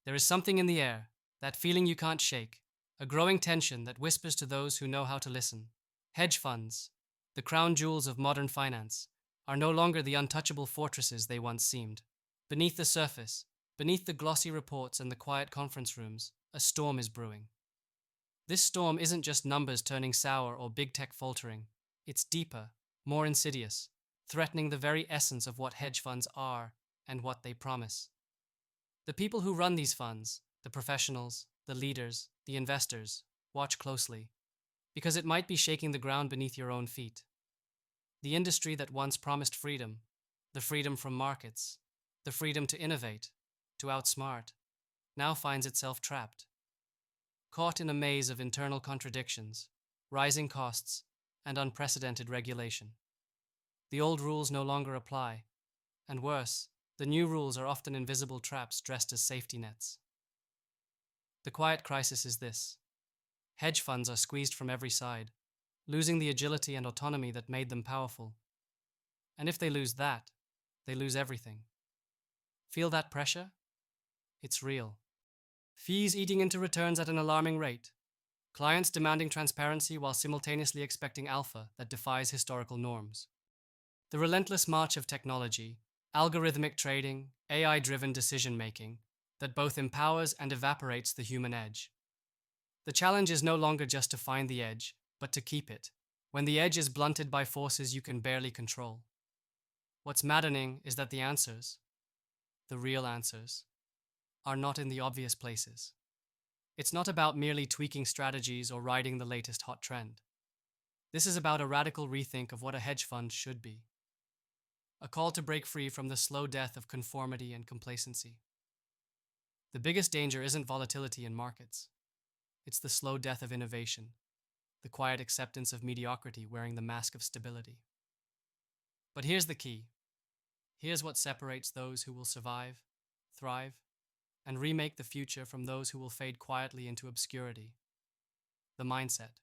There is something in the air, that feeling you can't shake, a growing tension that whispers to those who know how to listen. Hedge funds, the crown jewels of modern finance, are no longer the untouchable fortresses they once seemed. Beneath the surface, beneath the glossy reports and the quiet conference rooms, a storm is brewing. This storm isn't just numbers turning sour or big tech faltering. It's deeper, more insidious, threatening the very essence of what hedge funds are and what they promise. The people who run these funds, the professionals, the leaders, the investors, watch closely, because it might be shaking the ground beneath your own feet. The industry that once promised freedom, the freedom from markets, the freedom to innovate, to outsmart, now finds itself trapped, caught in a maze of internal contradictions, rising costs, and unprecedented regulation. The old rules no longer apply, and worse, the new rules are often invisible traps dressed as safety nets. The quiet crisis is this: hedge funds are squeezed from every side, losing the agility and autonomy that made them powerful. And if they lose that, they lose everything. Feel that pressure? It's real. Fees eating into returns at an alarming rate. Clients demanding transparency while simultaneously expecting alpha that defies historical norms. The relentless march of technology, algorithmic trading, AI-driven decision-making, that both empowers and evaporates the human edge. The challenge is no longer just to find the edge, but to keep it, when the edge is blunted by forces you can barely control. What's maddening is that the answers, the real answers, are not in the obvious places. It's not about merely tweaking strategies or riding the latest hot trend. This is about a radical rethink of what a hedge fund should be. A call to break free from the slow death of conformity and complacency. The biggest danger isn't volatility in markets. It's the slow death of innovation, the quiet acceptance of mediocrity wearing the mask of stability. But here's the key. Here's what separates those who will survive, thrive, and remake the future from those who will fade quietly into obscurity. The mindset.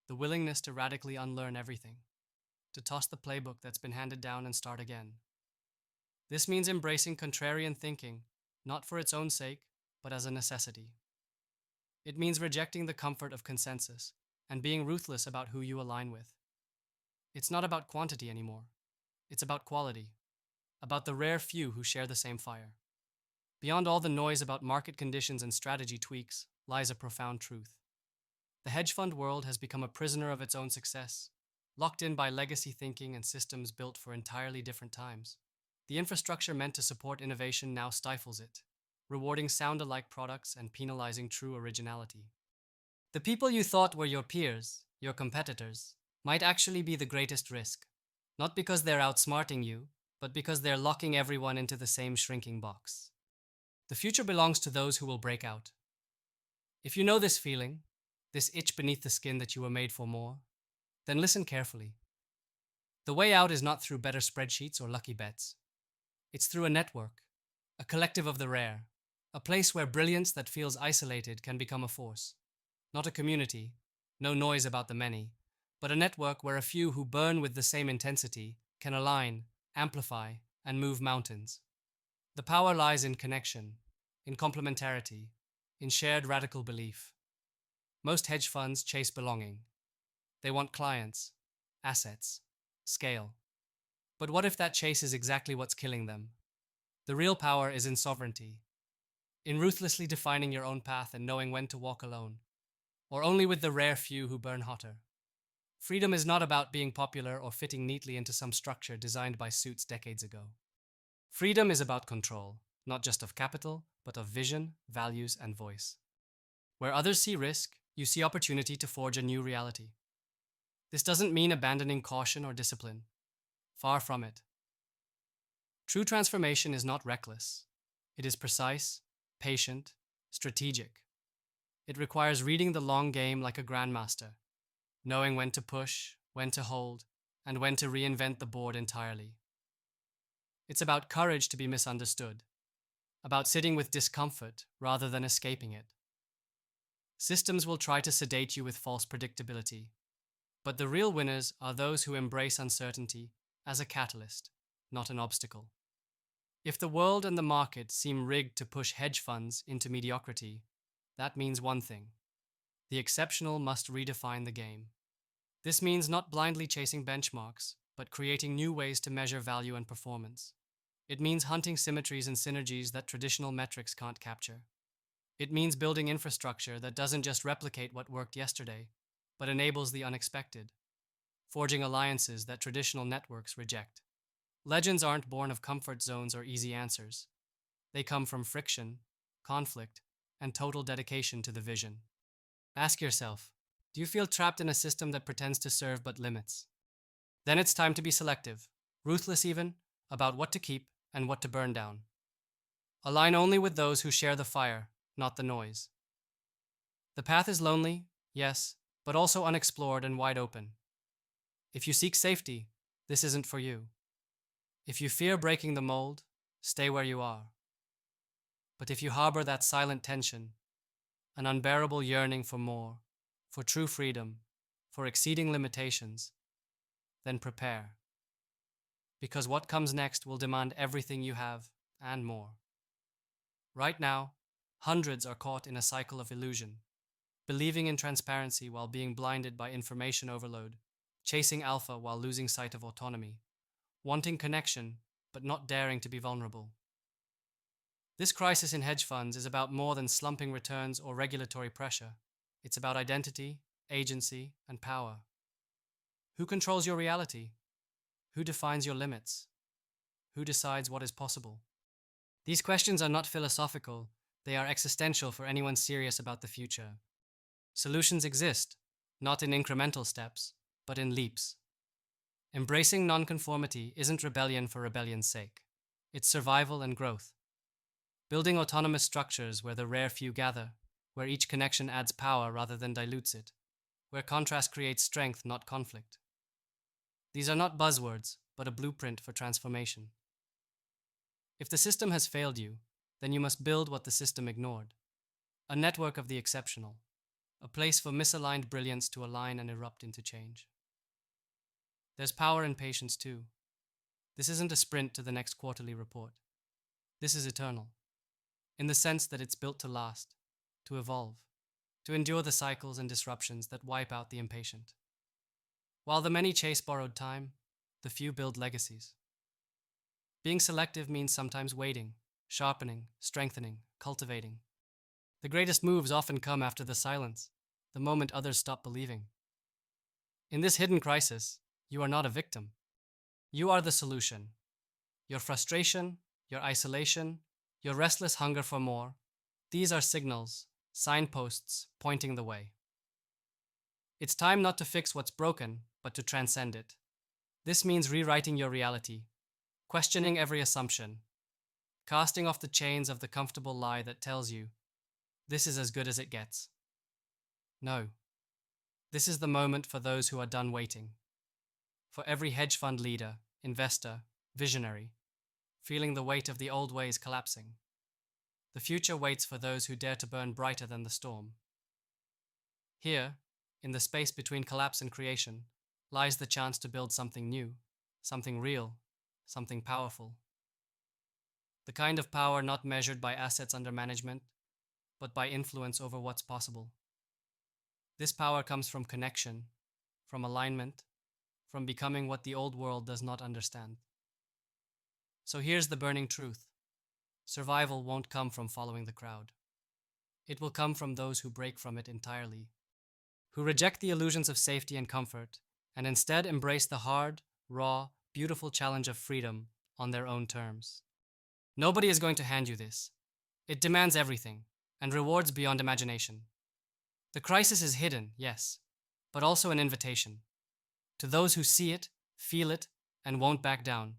The willingness to radically unlearn everything, to toss the playbook that's been handed down and start again. This means embracing contrarian thinking, not for its own sake, but as a necessity. It means rejecting the comfort of consensus and being ruthless about who you align with. It's not about quantity anymore. It's about quality, about the rare few who share the same fire. Beyond all the noise about market conditions and strategy tweaks lies a profound truth. The hedge fund world has become a prisoner of its own success, locked in by legacy thinking and systems built for entirely different times. The infrastructure meant to support innovation now stifles it, rewarding sound-alike products and penalizing true originality. The people you thought were your peers, your competitors, might actually be the greatest risk, not because they're outsmarting you, but because they're locking everyone into the same shrinking box. The future belongs to those who will break out. If you know this feeling, this itch beneath the skin that you were made for more, then listen carefully. The way out is not through better spreadsheets or lucky bets. It's through a network, a collective of the rare, a place where brilliance that feels isolated can become a force. Not a community, no noise about the many, but a network where a few who burn with the same intensity can align, amplify, and move mountains. The power lies in connection, in complementarity, in shared radical belief. Most hedge funds chase belonging. They want clients, assets, scale. But what if that chase is exactly what's killing them? The real power is in sovereignty, in ruthlessly defining your own path and knowing when to walk alone, or only with the rare few who burn hotter. Freedom is not about being popular or fitting neatly into some structure designed by suits decades ago. Freedom is about control, not just of capital, but of vision, values, and voice. Where others see risk, you see opportunity to forge a new reality. This doesn't mean abandoning caution or discipline. Far from it. True transformation is not reckless. It is precise, patient, strategic. It requires reading the long game like a grandmaster, knowing when to push, when to hold, and when to reinvent the board entirely. It's about courage to be misunderstood, about sitting with discomfort rather than escaping it. Systems will try to sedate you with false predictability, but the real winners are those who embrace uncertainty as a catalyst, not an obstacle. If the world and the market seem rigged to push hedge funds into mediocrity, that means one thing: the exceptional must redefine the game. This means not blindly chasing benchmarks, but creating new ways to measure value and performance. It means hunting symmetries and synergies that traditional metrics can't capture. It means building infrastructure that doesn't just replicate what worked yesterday, but enables the unexpected, forging alliances that traditional networks reject. Legends aren't born of comfort zones or easy answers. They come from friction, conflict, and total dedication to the vision. Ask yourself, do you feel trapped in a system that pretends to serve but limits? Then it's time to be selective, ruthless even, about what to keep and what to burn down. Align only with those who share the fire, not the noise. The path is lonely, yes, but also unexplored and wide open. If you seek safety, this isn't for you. If you fear breaking the mold, stay where you are. But if you harbor that silent tension, an unbearable yearning for more, for true freedom, for exceeding limitations, then prepare. Because what comes next will demand everything you have and more. Right now, hundreds are caught in a cycle of illusion, believing in transparency while being blinded by information overload, chasing alpha while losing sight of autonomy, wanting connection but not daring to be vulnerable. This crisis in hedge funds is about more than slumping returns or regulatory pressure. It's about identity, agency, and power. Who controls your reality? Who defines your limits? Who decides what is possible? These questions are not philosophical, they are existential for anyone serious about the future. Solutions exist, not in incremental steps, but in leaps. Embracing nonconformity isn't rebellion for rebellion's sake. It's survival and growth. Building autonomous structures where the rare few gather, where each connection adds power rather than dilutes it, where contrast creates strength, not conflict. These are not buzzwords, but a blueprint for transformation. If the system has failed you, then you must build what the system ignored: a network of the exceptional, a place for misaligned brilliance to align and erupt into change. There's power in patience too. This isn't a sprint to the next quarterly report. This is eternal, in the sense that it's built to last, to evolve, to endure the cycles and disruptions that wipe out the impatient. While the many chase borrowed time, the few build legacies. Being selective means sometimes waiting, sharpening, strengthening, cultivating. The greatest moves often come after the silence, the moment others stop believing. In this hidden crisis, you are not a victim. You are the solution. Your frustration, your isolation, your restless hunger for more, these are signals, signposts pointing the way. It's time not to fix what's broken, but to transcend it. This means rewriting your reality, questioning every assumption, casting off the chains of the comfortable lie that tells you, this is as good as it gets. No, this is the moment for those who are done waiting. For every hedge fund leader, investor, visionary, feeling the weight of the old ways collapsing. The future waits for those who dare to burn brighter than the storm. Here, in the space between collapse and creation, lies the chance to build something new, something real, something powerful. The kind of power not measured by assets under management, but by influence over what's possible. This power comes from connection, from alignment, from becoming what the old world does not understand. So here's the burning truth. Survival won't come from following the crowd. It will come from those who break from it entirely, who reject the illusions of safety and comfort, and instead embrace the hard, raw, beautiful challenge of freedom on their own terms. Nobody is going to hand you this. It demands everything, and rewards beyond imagination. The crisis is hidden, yes, but also an invitation. To those who see it, feel it, and won't back down,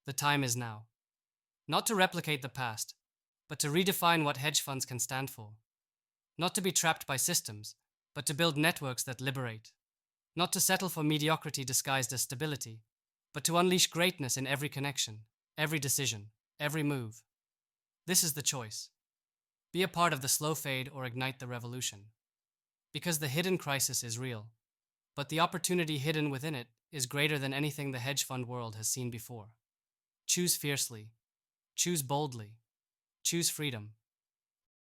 the time is now. Not to replicate the past, but to redefine what hedge funds can stand for. Not to be trapped by systems, but to build networks that liberate. Not to settle for mediocrity disguised as stability, but to unleash greatness in every connection, every decision, every move. This is the choice. Be a part of the slow fade or ignite the revolution. Because the hidden crisis is real, but the opportunity hidden within it is greater than anything the hedge fund world has seen before. Choose fiercely. Choose boldly. Choose freedom.